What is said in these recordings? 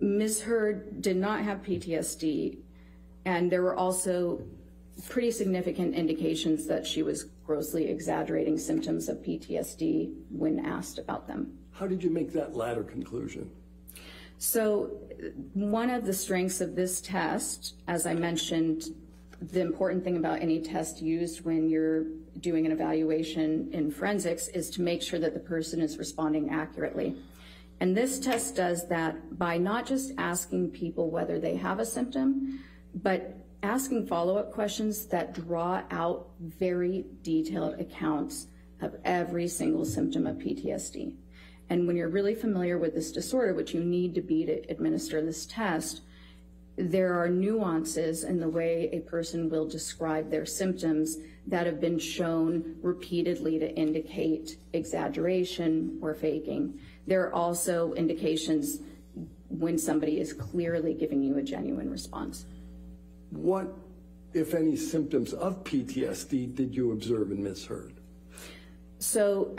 Ms. Heard did not have PTSD, and there were also pretty significant indications that she was grossly exaggerating symptoms of PTSD when asked about them. How did you make that latter conclusion? So one of the strengths of this test, as I mentioned, the important thing about any test used when you're doing an evaluation in forensics is to make sure that the person is responding accurately. And this test does that by not just asking people whether they have a symptom, but asking follow-up questions that draw out very detailed accounts of every single symptom of PTSD. And when you're really familiar with this disorder, which you need to be to administer this test, there are nuances in the way a person will describe their symptoms that have been shown repeatedly to indicate exaggeration or faking. There are also indications when somebody is clearly giving you a genuine response. What, if any, symptoms of PTSD did you observe in Ms. Heard? So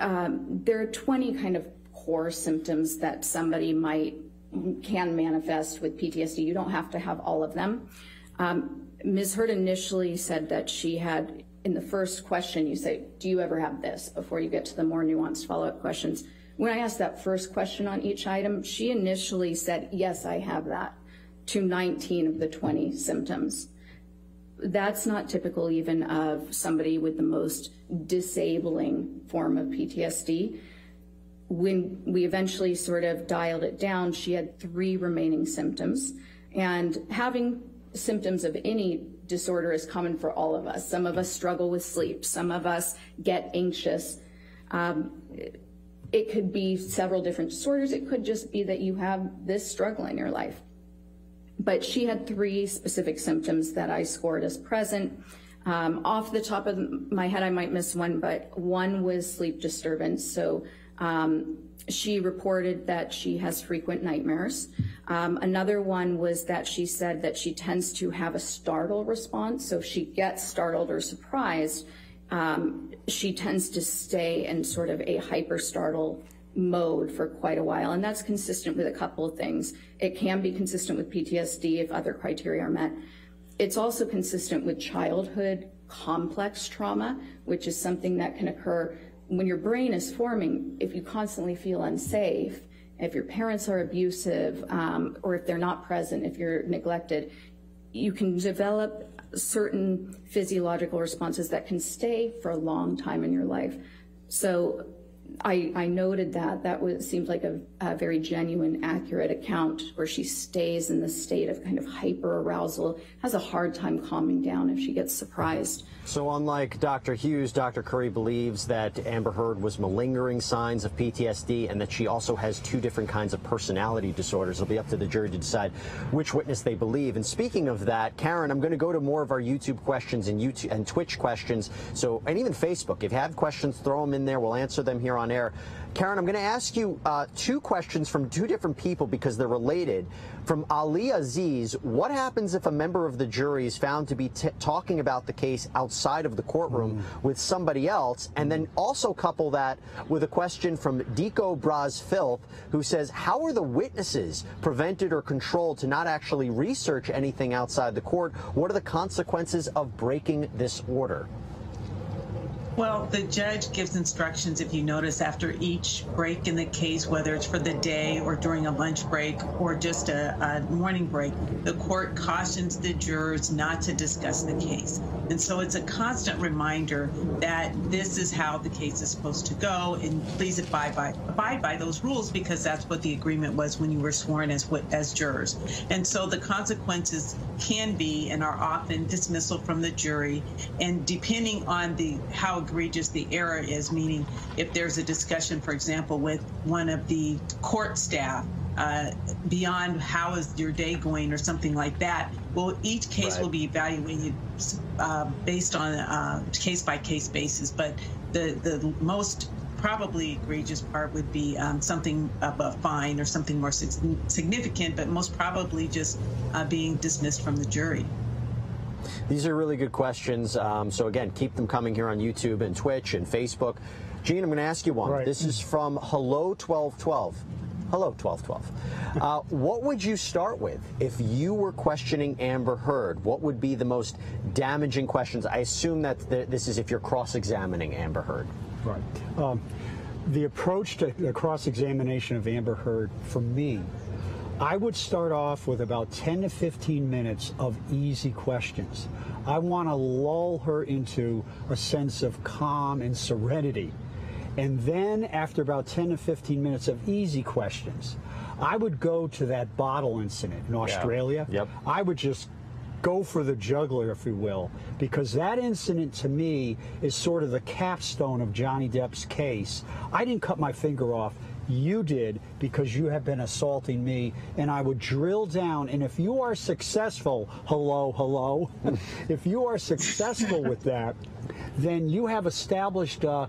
there are 20 kind of core symptoms that somebody can manifest with PTSD. You don't have to have all of them. Ms. Heard initially said that she had, in the first question, you say, do you ever have this, before you get to the more nuanced follow-up questions. When I asked that first question on each item, she initially said, yes, I have that, to 19 of the 20 symptoms. That's not typical even of somebody with the most disabling form of PTSD. When we eventually sort of dialed it down, she had 3 remaining symptoms. And having symptoms of any disorder is common for all of us. Some of us struggle with sleep. Some of us get anxious. It could be several different disorders. It could just be that you have this struggle in your life. But she had 3 specific symptoms that I scored as present. Off the top of my head, I might miss one, but one was sleep disturbance. So she reported that she has frequent nightmares. Another one was that she said that she tends to have a startle response. So if she gets startled or surprised, she tends to stay in sort of a hyper startle mode for quite a while, and that's consistent with a couple of things. It can be consistent with PTSD if other criteria are met. It's also consistent with childhood complex trauma, which is something that can occur when your brain is forming. If you constantly feel unsafe, if your parents are abusive, or if they're not present, if you're neglected, you can develop certain physiological responses that can stay for a long time in your life. So I noted that seemed like a very genuine, accurate account where she stays in the state of kind of hyper arousal, has a hard time calming down if she gets surprised. So unlike Dr. Hughes, Dr. Curry believes that Amber Heard was malingering signs of PTSD and that she also has 2 different kinds of personality disorders. It'll be up to the jury to decide which witness they believe. And speaking of that, Karen, I'm going to go to more of our YouTube questions and Twitch questions, and even Facebook. If you have questions, throw them in there. We'll answer them here on air. Karen, I'm going to ask you 2 questions from 2 different people because they're related. From Ali Aziz, what happens if a member of the jury is found to be talking about the case outside of the courtroom with somebody else? And then also couple that with a question from Deco Braz Filth, who says, how are the witnesses prevented or controlled to not actually research anything outside the court? What are the consequences of breaking this order? Well, the judge gives instructions, if you notice, after each break in the case, whether it's for the day or during a lunch break or just a morning break, the court cautions the jurors not to discuss the case. And so it's a constant reminder that this is how the case is supposed to go, and please abide by those rules, because that's what the agreement was when you were sworn as jurors. And so the consequences can be and are often dismissal from the jury, and depending on how egregious the error is, meaning if there's a discussion, for example, with one of the court staff beyond how is your day going or something like that, well, each case will be evaluated based on a case-by-case basis. But the most probably egregious part would be something of a fine or something more significant, but most probably just being dismissed from the jury. These are really good questions. So again, keep them coming here on YouTube and Twitch and Facebook. Gene, I'm going to ask you one. Right. This is from Hello 1212. Hello, 1212. What would you start with if you were questioning Amber Heard? What would be the most damaging questions? I assume that this is if you're cross-examining Amber Heard. Right. The approach to the cross-examination of Amber Heard, for me, I would start off with about 10 to 15 minutes of easy questions. I want to lull her into a sense of calm and serenity. And then after about 10 to 15 minutes of easy questions, I would go to that bottle incident in Australia. Yep. I would just go for the jugular, if you will, because that incident to me is sort of the capstone of Johnny Depp's case. I didn't cut my finger off. You did, because you have been assaulting me, and I would drill down. And if you are successful, hello, if you are successful with that, then you have established a